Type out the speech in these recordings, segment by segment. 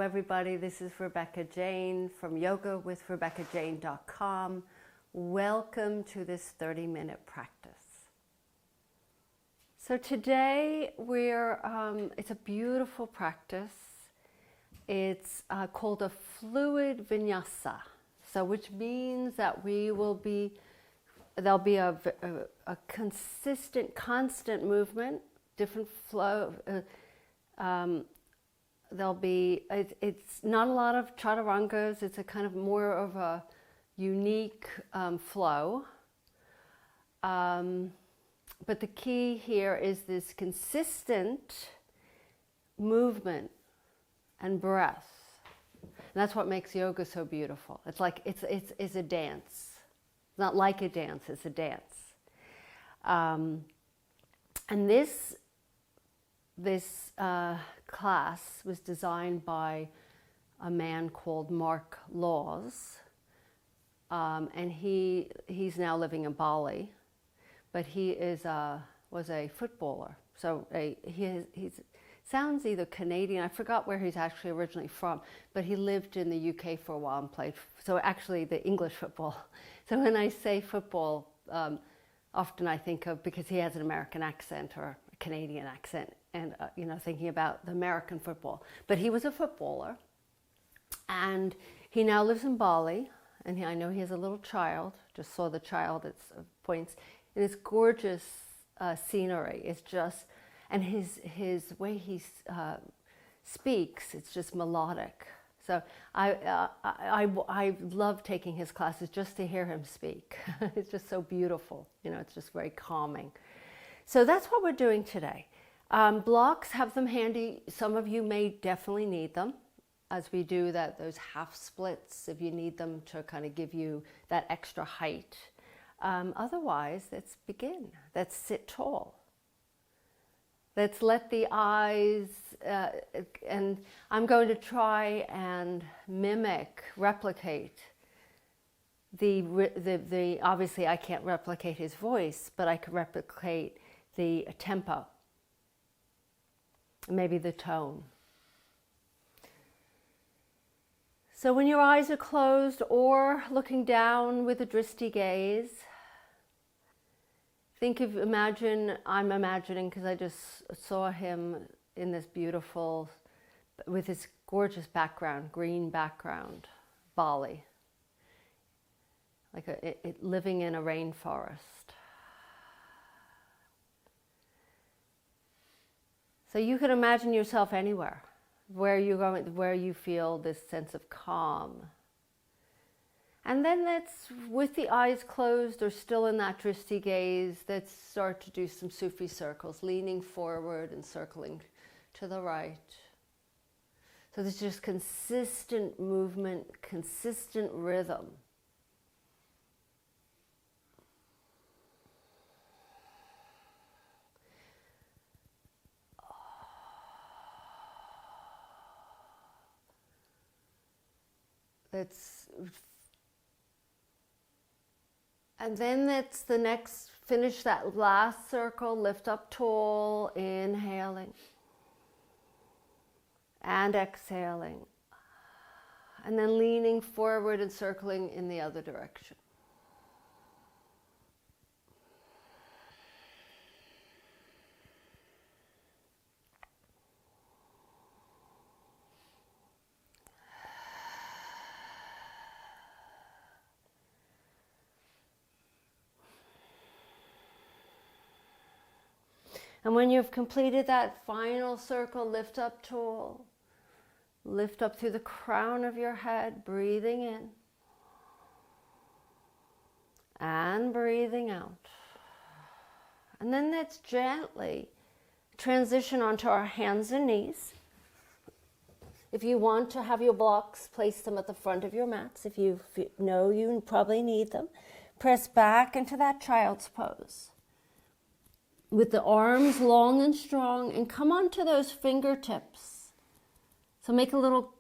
everybody. This is Rebecca Jane from yogawithrebeccajane.com. Welcome to this 30-minute practice. So today it's a beautiful practice. It's called a fluid vinyasa. So which means that there'll be a consistent, constant movement, different flow. It's not a lot of chaturangas. It's a kind of more of a unique flow. But the key here is this consistent movement and breath. And that's what makes yoga so beautiful. It's like it's a dance. It's not like a dance, it's a dance. And this class was designed by a man called Mark Laws, and he's now living in Bali, but he was a footballer. So he sounds either Canadian. I forgot where he's actually originally from, but he lived in the UK for a while and played. So actually, the English football. So when I say football, often I think of, because he has an American accent or a Canadian accent, and thinking about the American football. But he was a footballer, and he now lives in Bali. And I know he has a little child. Just saw the child at points. And it's gorgeous scenery. It's just, and his way he speaks, it's just melodic. So I love taking his classes just to hear him speak. It's just so beautiful. It's just very calming. So that's what we're doing today. Blocks, have them handy. Some of you may definitely need them as we do those half splits, if you need them to kind of give you that extra height. Otherwise, let's begin. Let's sit tall. Let's let the eyes, and I'm going to try and replicate the obviously I can't replicate his voice, but I could replicate the tempo, maybe the tone. So when your eyes are closed or looking down with a drishti gaze, I'm imagining, because I just saw him in this beautiful, with this gorgeous background, green background, Bali, like living in a rainforest. So you can imagine yourself anywhere, where you're going, where you feel this sense of calm. And then let's, with the eyes closed or still in that drishti gaze, let's start to do some Sufi circles, leaning forward and circling to the right. So there's just consistent movement, consistent rhythm. And then that's the next, finish that last circle, lift up tall, inhaling and exhaling. And then leaning forward and circling in the other direction. And when you've completed that final circle, lift up tall. Lift up through the crown of your head, breathing in. And breathing out. And then let's gently transition onto our hands and knees. If you want to have your blocks, place them at the front of your mats. If you know you probably need them, press back into that child's pose. With the arms long and strong, and come onto those fingertips. So make a little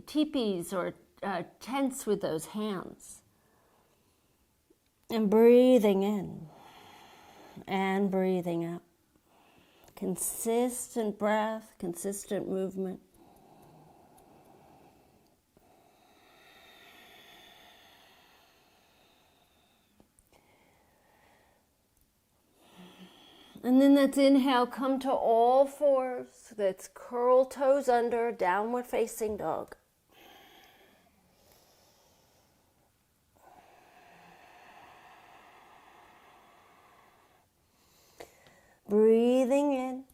teepees or tents with those hands. And breathing in and breathing out. Consistent breath, consistent movement. And then let's inhale, come to all fours. Let's curl toes under, downward facing dog. Breathing in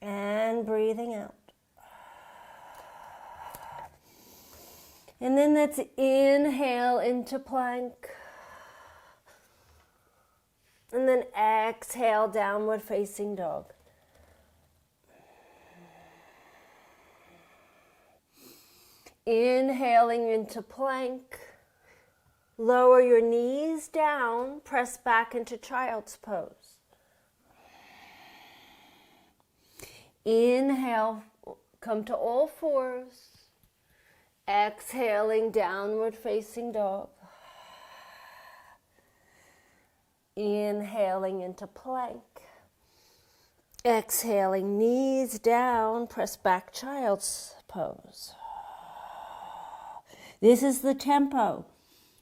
and breathing out. And then let's inhale into plank. And then exhale, downward facing dog. Inhaling into plank. Lower your knees down, press back into child's pose. Inhale, come to all fours. Exhaling, downward facing dog. Inhaling into plank. Exhaling, knees down, press back child's pose. This is the tempo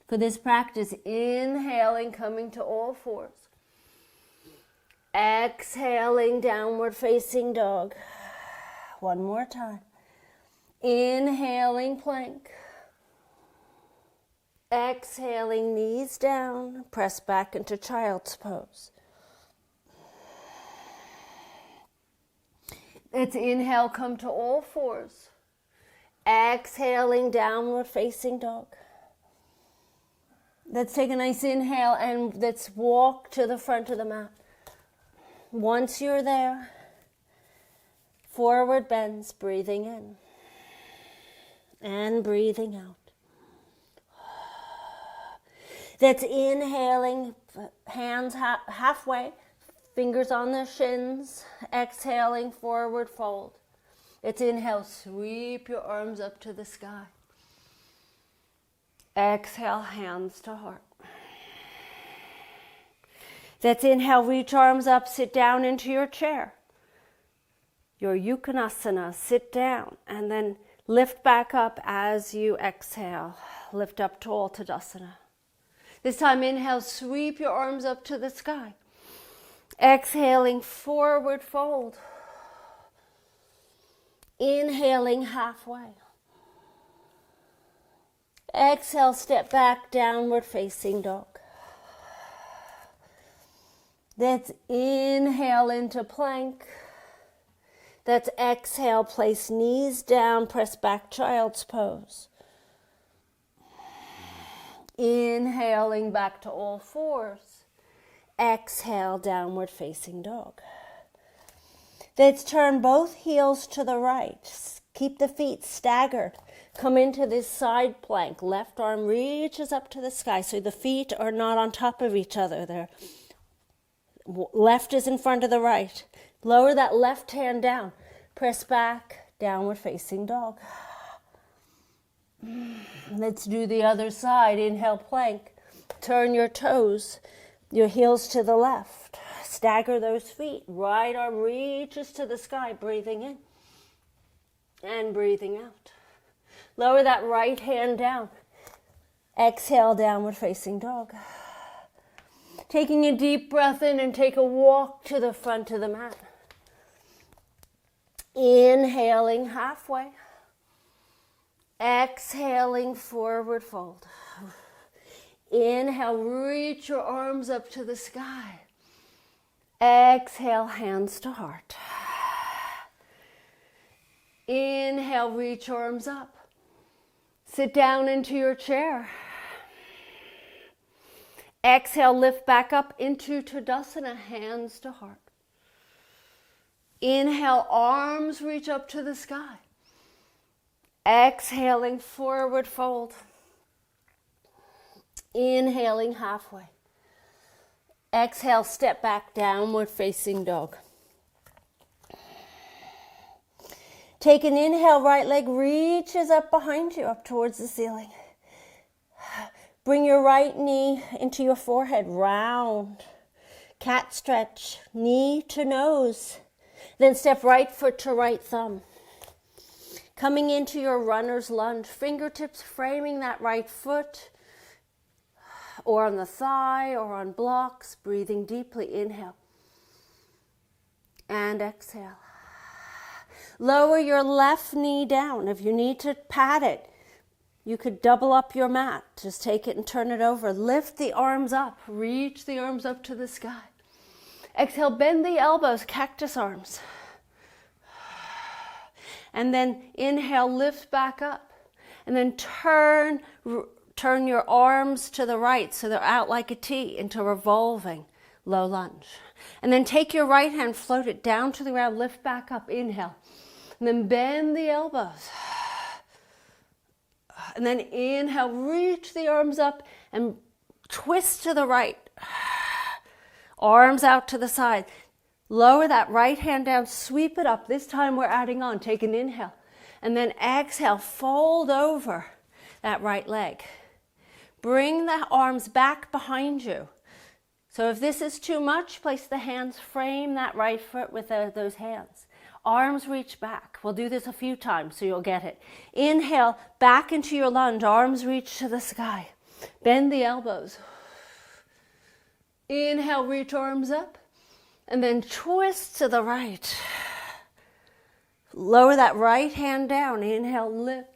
for this practice. Inhaling, coming to all fours. Exhaling, downward facing dog. One more time. Inhaling, plank. Exhaling, knees down, press back into child's pose. Let's inhale, come to all fours. Exhaling, downward facing dog. Let's take a nice inhale and let's walk to the front of the mat. Once you're there, forward bends, breathing in and breathing out. That's inhaling, hands halfway, fingers on the shins, exhaling, forward fold. It's inhale, sweep your arms up to the sky. Exhale, hands to heart. That's inhale, reach arms up, sit down into your chair. Your Uttanasana, sit down, and then lift back up as you exhale. Lift up tall Tadasana. This time, inhale, sweep your arms up to the sky. Exhaling, forward fold. Inhaling, halfway. Exhale, step back, downward facing dog. That's inhale into plank. That's exhale, place knees down, press back child's pose. Inhaling back to all fours. Exhale, downward facing dog. Let's turn both heels to the right. Keep the feet staggered. Come into this side plank. Left arm reaches up to the sky so the feet are not on top of each other. They're left is in front of the right. Lower that left hand down. Press back, downward facing dog. Let's do the other side. Inhale, plank. Turn your toes, your heels to the left. Stagger those feet. Right arm reaches to the sky, breathing in and breathing out. Lower that right hand down. Exhale, downward facing dog. Taking a deep breath in and take a walk to the front of the mat. Inhaling halfway. Exhaling, forward fold. Inhale, reach your arms up to the sky. Exhale, hands to heart. Inhale, reach arms up. Sit down into your chair. Exhale, lift back up into Tadasana, hands to heart. Inhale, arms reach up to the sky. Exhaling, forward fold. Inhaling, halfway. Exhale, step back, downward facing dog. Take an inhale, right leg reaches up behind you, up towards the ceiling. Bring your right knee into your forehead, round. Cat stretch, knee to nose. Then step right foot to right thumb. Coming into your runner's lunge, fingertips framing that right foot, or on the thigh, or on blocks, breathing deeply, inhale. And exhale. Lower your left knee down. If you need to pat it, you could double up your mat. Just take it and turn it over. Lift the arms up. Reach the arms up to the sky. Exhale, bend the elbows, cactus arms. And then inhale, lift back up. And then turn your arms to the right so they're out like a T into revolving low lunge. And then take your right hand, float it down to the ground, lift back up, inhale. And then bend the elbows. And then inhale, reach the arms up and twist to the right. Arms out to the side. Lower that right hand down, sweep it up. This time we're adding on. Take an inhale. And then exhale, fold over that right leg. Bring the arms back behind you. So if this is too much, place the hands, frame that right foot with those hands. Arms reach back. We'll do this a few times so you'll get it. Inhale, back into your lunge. Arms reach to the sky. Bend the elbows. Inhale, reach arms up. And then twist to the right. Lower that right hand down. Inhale, lift.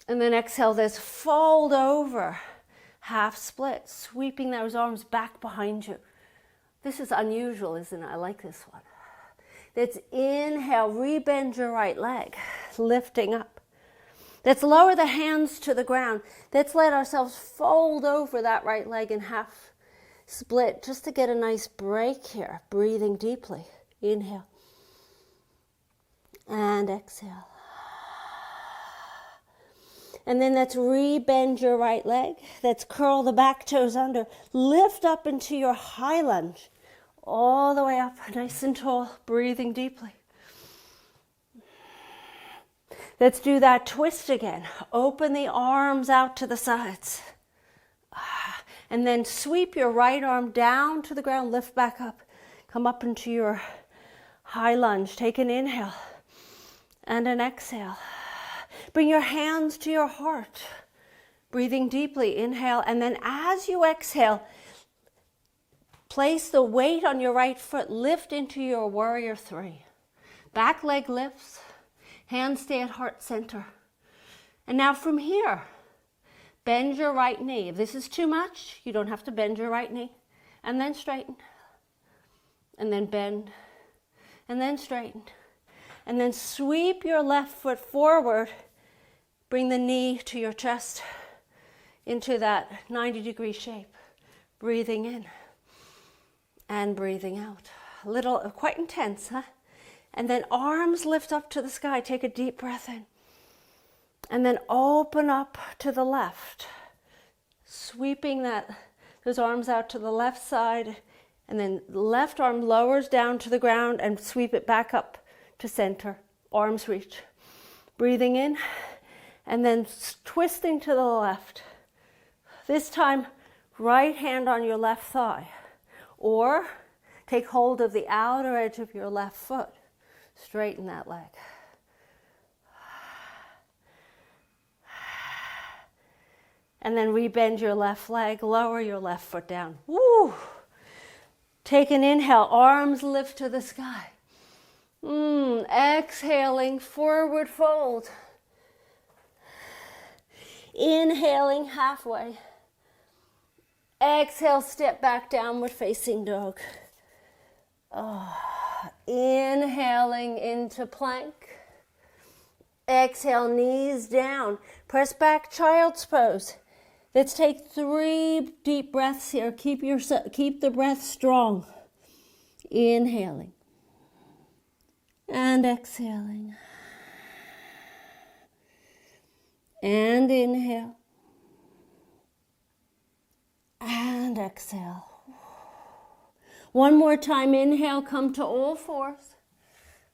And then exhale this, fold over. Half split, sweeping those arms back behind you. This is unusual, isn't it? I like this one. Let's inhale, rebend your right leg, lifting up. Let's lower the hands to the ground. Let's let ourselves fold over that right leg in half split, just to get a nice break here. Breathing deeply. Inhale. And exhale. And then let's rebend your right leg. Let's curl the back toes under. Lift up into your high lunge. All the way up, nice and tall, breathing deeply. Let's do that twist again. Open the arms out to the sides. And then sweep your right arm down to the ground, lift back up. Come up into your high lunge. Take an inhale and an exhale. Bring your hands to your heart. Breathing deeply, inhale. And then as you exhale, place the weight on your right foot, lift into your warrior three. Back leg lifts, hands stay at heart center. And now from here, bend your right knee. If this is too much, you don't have to bend your right knee. And then straighten. And then bend. And then straighten. And then sweep your left foot forward. Bring the knee to your chest into that 90-degree shape. Breathing in. And breathing out. A little, quite intense, huh? And then arms lift up to the sky. Take a deep breath in. And then open up to the left. Sweeping those arms out to the left side. And then left arm lowers down to the ground and sweep it back up to center. Arms reach. Breathing in. And then twisting to the left. This time, right hand on your left thigh. Or take hold of the outer edge of your left foot. Straighten that leg. And then rebend your left leg, lower your left foot down. Woo! Take an inhale, arms lift to the sky. Exhaling, forward fold. Inhaling halfway. Exhale, step back, downward facing dog. Inhaling into plank. Exhale, knees down. Press back, child's pose. Let's take 3 deep breaths here. Keep the breath strong. Inhaling. And exhaling. And inhale. And exhale. One more time, inhale, come to all fours.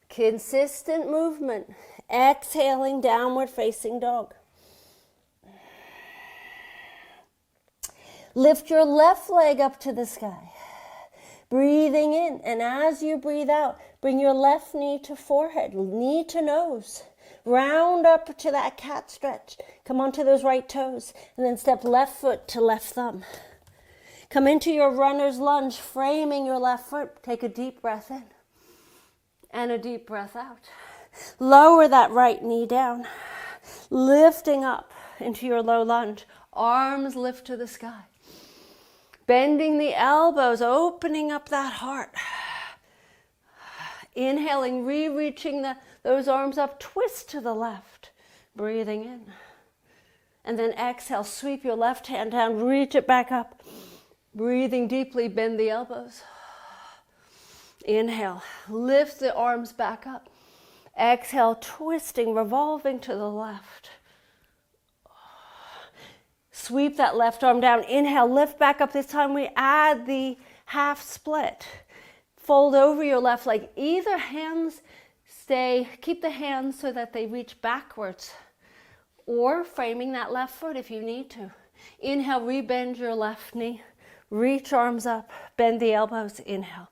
Consistent movement. Exhaling, downward facing dog. Lift your left leg up to the sky. Breathing in, and as you breathe out, bring your left knee to forehead, knee to nose. Round up to that cat stretch. Come onto those right toes, and then step left foot to left thumb. Come into your runner's lunge, framing your left foot. Take a deep breath in. And a deep breath out. Lower that right knee down, lifting up into your low lunge. Arms lift to the sky. Bending the elbows, opening up that heart. Inhaling, re-reaching those arms up, twist to the left. Breathing in. And then exhale, sweep your left hand down, reach it back up. Breathing deeply, bend the elbows. Inhale, lift the arms back up. Exhale, twisting, revolving to the left. Sweep that left arm down. Inhale, lift back up. This time we add the half split. Fold over your left leg. Either hands keep the hands so that they reach backwards, or framing that left foot if you need to. Inhale, rebend your left knee. Reach arms up, bend the elbows, inhale.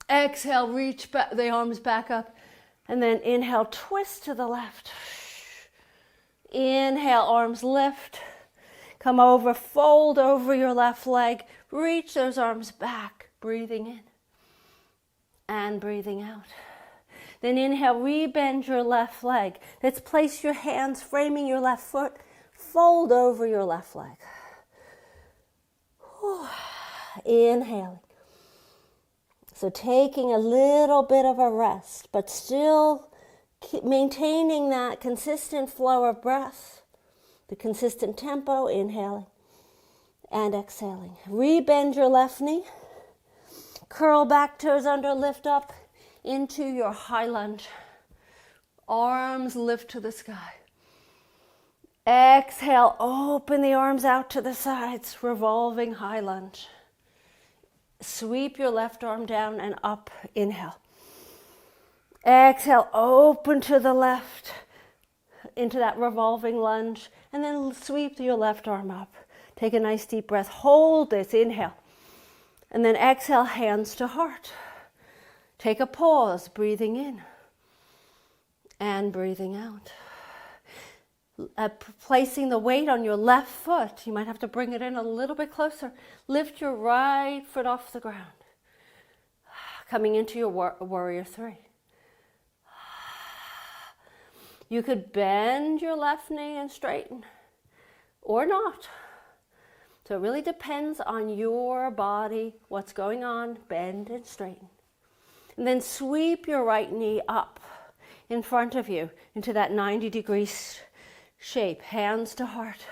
Exhale, reach the arms back up, and then inhale, twist to the left. Inhale, arms lift. Come over, fold over your left leg. Reach those arms back, breathing in and breathing out. Then inhale, rebend your left leg. Let's place your hands framing your left foot. Fold over your left leg. Inhaling. So taking a little bit of a rest, but still maintaining that consistent flow of breath, the consistent tempo, inhaling and exhaling. Rebend your left knee. Curl back, toes under, lift up into your high lunge. Arms lift to the sky. Exhale, open the arms out to the sides, revolving high lunge. Sweep your left arm down and up, inhale. Exhale, open to the left into that revolving lunge, and then sweep your left arm up. Take a nice deep breath, hold this, inhale. And then exhale, hands to heart. Take a pause, breathing in and breathing out. Placing the weight on your left foot, you might have to bring it in a little bit closer. Lift your right foot off the ground. Coming into your warrior three. You could bend your left knee and straighten, or not. So it really depends on your body, what's going on. Bend and straighten. And then sweep your right knee up in front of you into that 90-degree shape, hands to heart.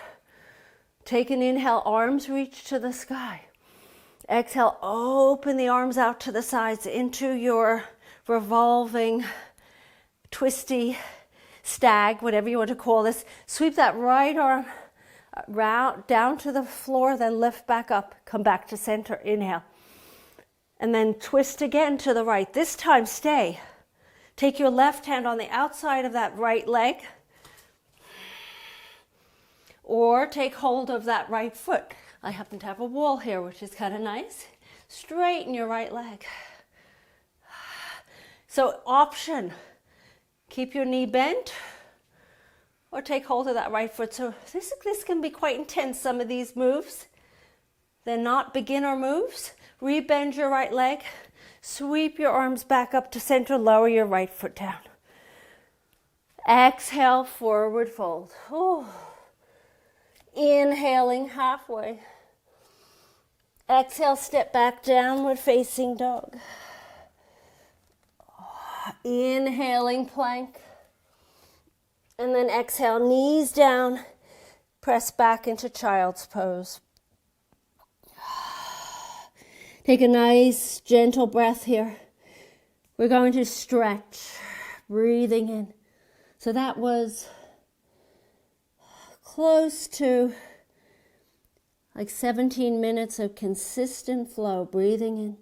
Take an inhale, arms reach to the sky. Exhale, open the arms out to the sides into your revolving, twisty stag, whatever you want to call this. Sweep that right arm round down to the floor, then lift back up, come back to center, inhale. And then twist again to the right. This time stay. Take your left hand on the outside of that right leg, or take hold of that right foot. I happen to have a wall here, which is kind of nice. Straighten your right leg. So option, keep your knee bent, or take hold of that right foot. So this can be quite intense, some of these moves. They're not beginner moves. Rebend your right leg. Sweep your arms back up to center. Lower your right foot down. Exhale, forward fold. Inhaling halfway. Exhale, step back, downward facing dog. Inhaling plank. And then exhale, knees down, press back into child's pose. Take a nice, gentle breath here. We're going to stretch, breathing in. So that was close to like 17 minutes of consistent flow, breathing in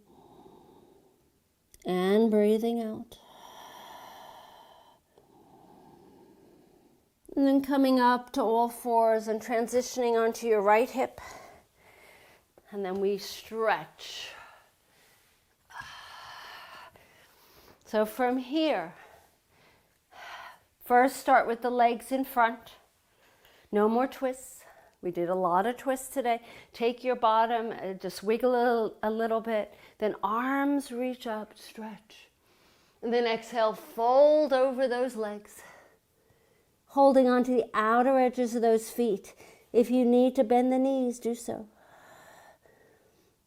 and breathing out. And then coming up to all fours and transitioning onto your right hip. And then we stretch. So from here, first start with the legs in front. No more twists. We did a lot of twists today. Take your bottom, just wiggle a little bit. Then arms reach up, stretch. And then exhale, fold over those legs. Holding onto the outer edges of those feet. If you need to bend the knees, do so.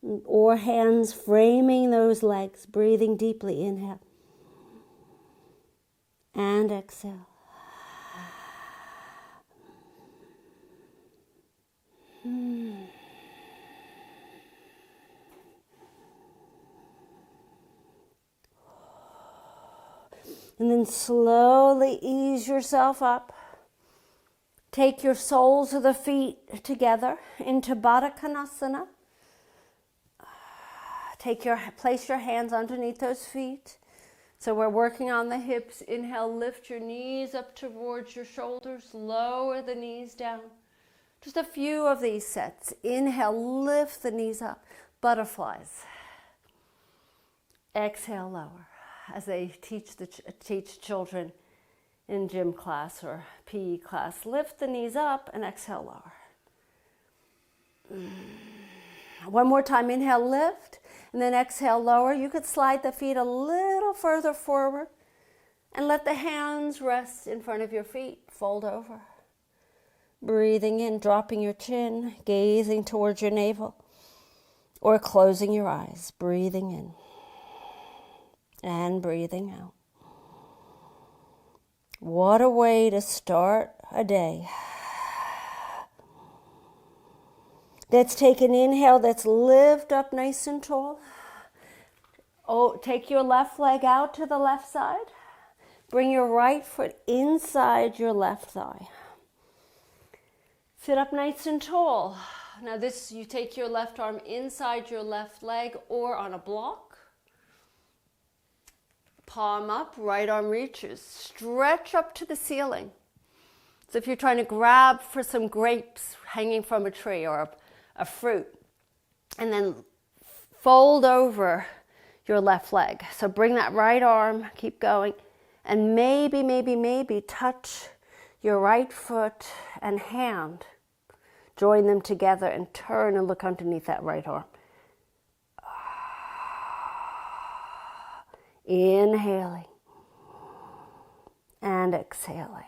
Or hands framing those legs, breathing deeply. Inhale. And exhale. And then slowly ease yourself up. Take your soles of the feet together into Baddha Konasana. Place your hands underneath those feet. So we're working on the hips. Inhale, lift your knees up towards your shoulders. Lower the knees down. Just a few of these sets. Inhale, lift the knees up. Butterflies. Exhale, lower. As they teach children in gym class or PE class. Lift the knees up and exhale, lower. One more time, inhale, lift, and then exhale, lower. You could slide the feet a little further forward and let the hands rest in front of your feet. Fold over. Breathing in, dropping your chin, gazing towards your navel, or closing your eyes. Breathing in. And breathing out. What a way to start a day. Let's take an inhale. Let's lift up nice and tall. Oh, take your left leg out to the left side. Bring your right foot inside your left thigh. Sit up nice and tall. Now this, you take your left arm inside your left leg or on a block. Palm up, right arm reaches. Stretch up to the ceiling. So if you're trying to grab for some grapes hanging from a tree or a fruit, and then fold over your left leg. So bring that right arm, keep going, and maybe touch your right foot and hand. Join them together and turn and look underneath that right arm. Inhaling and exhaling.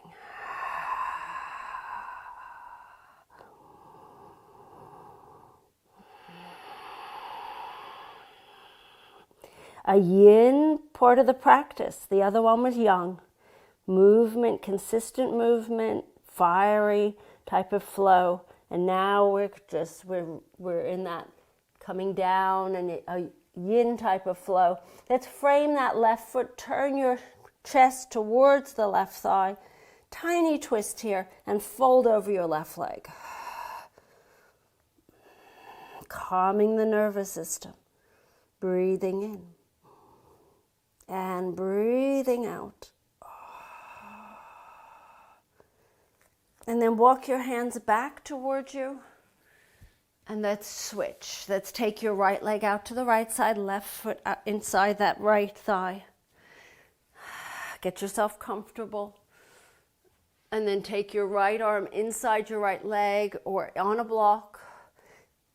A yin part of the practice. The other one was yang. Movement, consistent movement, fiery type of flow. And now we're in that coming down and a yin type of flow. Let's frame that left foot. Turn your chest towards the left thigh. Tiny twist here and fold over your left leg. Calming the nervous system. Breathing in. And breathing out. And then walk your hands back towards you. And let's switch. Let's take your right leg out to the right side, left foot inside that right thigh. Get yourself comfortable. And then take your right arm inside your right leg or on a block.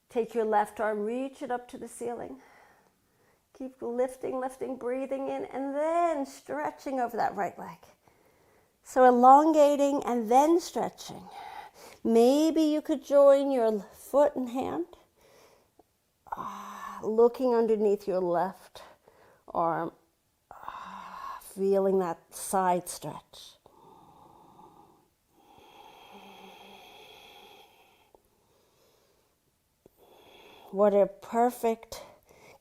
Take your left arm, reach it up to the ceiling. Keep lifting, breathing in, and then stretching over that right leg. So elongating and then stretching. Maybe you could join your foot and hand, looking underneath your left arm, feeling that side stretch. What a perfect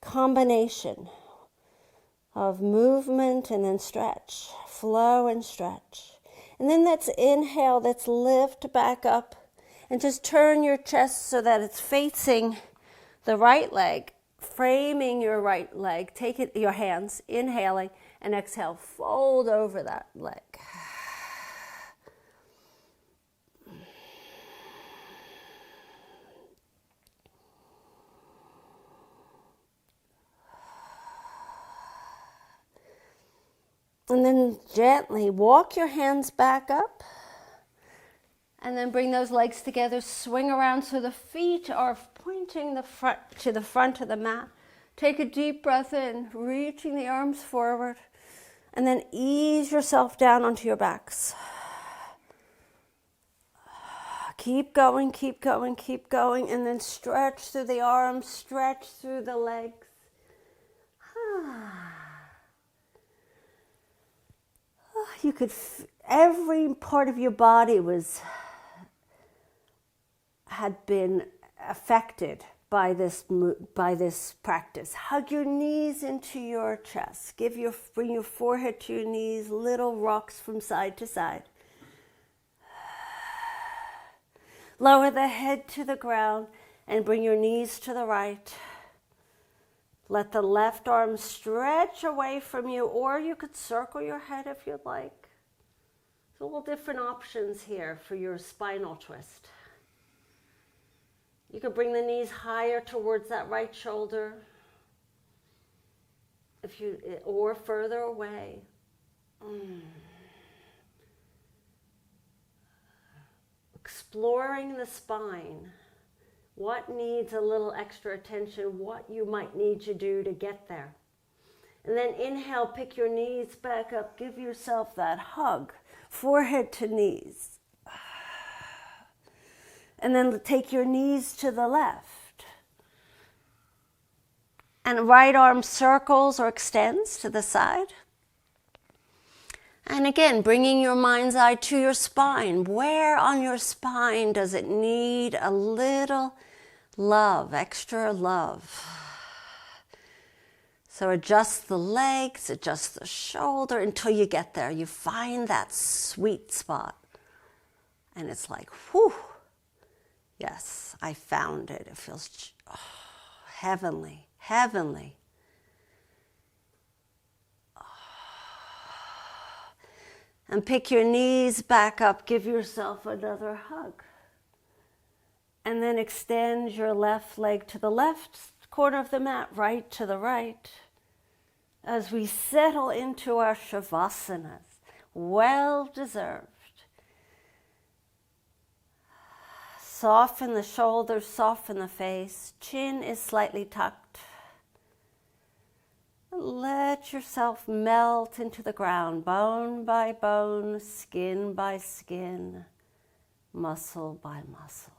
combination of movement and then stretch, flow and stretch. And then let's inhale, let's lift back up and just turn your chest so that it's facing the right leg, framing your right leg. Take it, your hands, inhaling and exhale, fold over that leg. And then gently walk your hands back up. And then bring those legs together, swing around so the feet are pointing to the front of the mat. Take a deep breath in, reaching the arms forward. And then ease yourself down onto your backs. Keep going, keep going, keep going. And then stretch through the arms, stretch through the legs. You could, every part of your body had been affected by this practice. Hug your knees into your chest. Bring your forehead to your knees, little rocks from side to side. Lower the head to the ground and bring your knees to the right. Let the left arm stretch away from you, or you could circle your head if you'd like. There's all different options here for your spinal twist. You could bring the knees higher towards that right shoulder, or further away. Exploring the spine. What needs a little extra attention, what you might need to do to get there. And then inhale, pick your knees back up, give yourself that hug, forehead to knees. And then take your knees to the left. And right arm circles or extends to the side. And again, bringing your mind's eye to your spine. Where on your spine does it need a little love, extra love? So adjust the legs, adjust the shoulder until you get there. You find that sweet spot. And it's like, whew, yes, I found it. It feels heavenly, heavenly. And pick your knees back up. Give yourself another hug. And then extend your left leg to the left corner of the mat, right to the right. As we settle into our savasanas, well deserved. Soften the shoulders, soften the face. Chin is slightly tucked. Let yourself melt into the ground, bone by bone, skin by skin, muscle by muscle.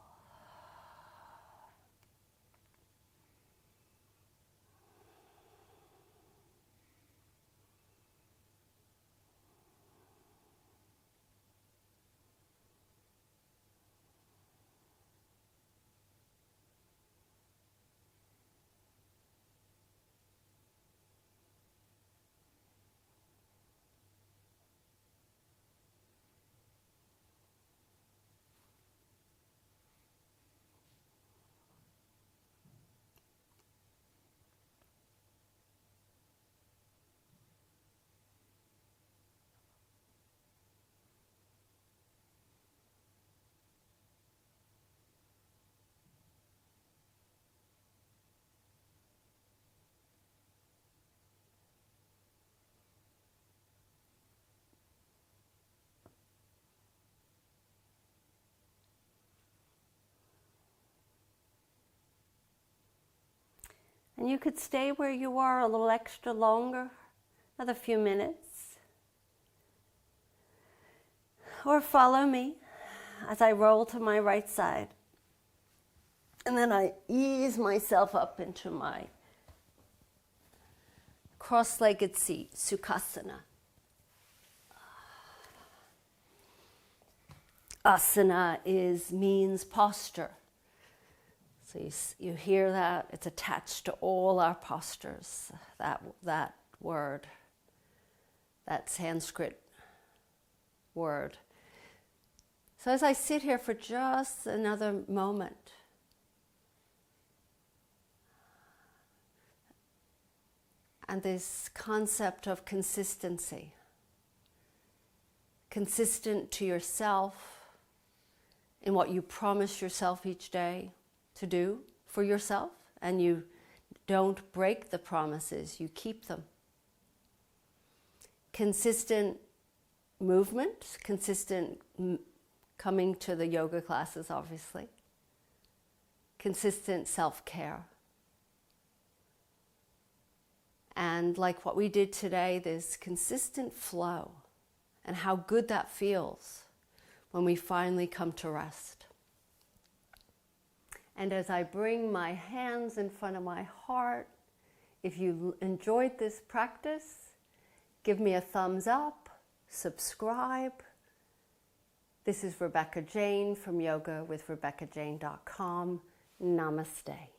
And you could stay where you are a little extra longer, another few minutes. Or follow me as I roll to my right side. And then I ease myself up into my cross-legged seat, Sukhasana. Asana means posture. So you hear that, it's attached to all our postures, that word, that Sanskrit word. So as I sit here for just another moment, and this concept of consistency, consistent to yourself in what you promise yourself each day to do for yourself, and you don't break the promises, you keep them. Consistent movement, consistent coming to the yoga classes, obviously. Consistent self-care. And like what we did today, there's consistent flow, and how good that feels when we finally come to rest. And as I bring my hands in front of my heart, if you enjoyed this practice, give me a thumbs up, subscribe. This is Rebecca Jane from yogawithrebeccajane.com. Namaste.